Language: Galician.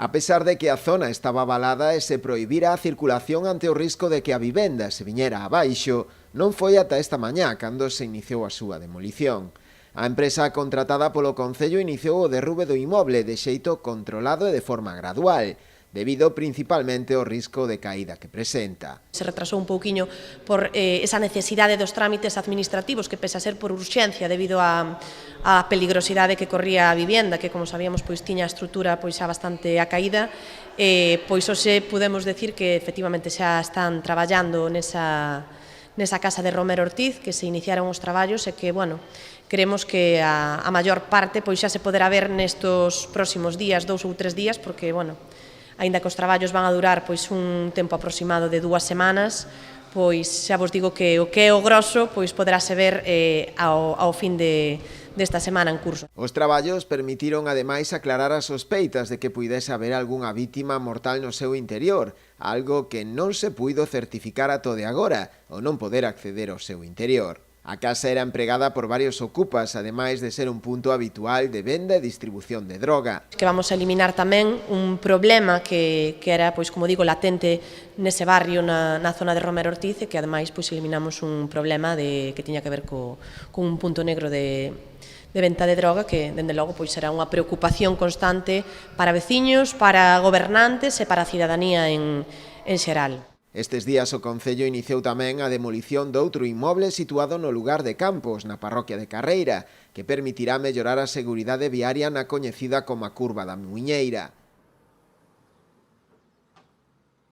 A pesar de que a zona estaba avalada e se prohibira a circulación ante o risco de que a vivenda se viñera abaixo, non foi ata esta mañá cando se iniciou a súa demolición. A empresa contratada polo Concello iniciou o derrube do inmoble de xeito controlado e de forma gradual, debido principalmente ao risco de caída que presenta. Se retrasou un pouquiño por esa necesidade dos trámites administrativos que pese a ser por urxencia debido á peligrosidade que corría a vivenda, que como sabíamos pois tiña a estrutura pois xa bastante acaída, pois hoxe podemos decir que efectivamente xa están traballando nesa casa de Romero Ortiz, que se iniciaron os traballos e que, bueno, creemos que a maior parte pois xa se poderá ver nestos próximos días, 2 ou 3 días, porque, bueno, aínda que os traballos van a durar pois un tempo aproximado de 2 semanas, pois xa vos digo que o grosso pois poderase ver ao fin desta semana en curso. Os traballos permitiron ademais aclarar as sospeitas de que puidese haber algunha vítima mortal no seu interior, algo que non se puido certificar ata de agora, ou non poder acceder ao seu interior. A casa era empregada por varios ocupas, ademais de ser un punto habitual de venda e distribución de droga. Que vamos a eliminar tamén un problema que era, pois como digo, latente nese barrio na zona de Romero Ortiz e que ademais pois eliminamos un problema que tiña que ver con un punto negro de venta de droga que, dende logo, pois será unha preocupación constante para veciños, para gobernantes e para a cidadanía en xeral. Estes días o Concello iniciou tamén a demolición doutro inmoble situado no lugar de Campos, na parroquia de Carreira, que permitirá mellorar a seguridade viaria na coñecida como a Curva da Muiñeira.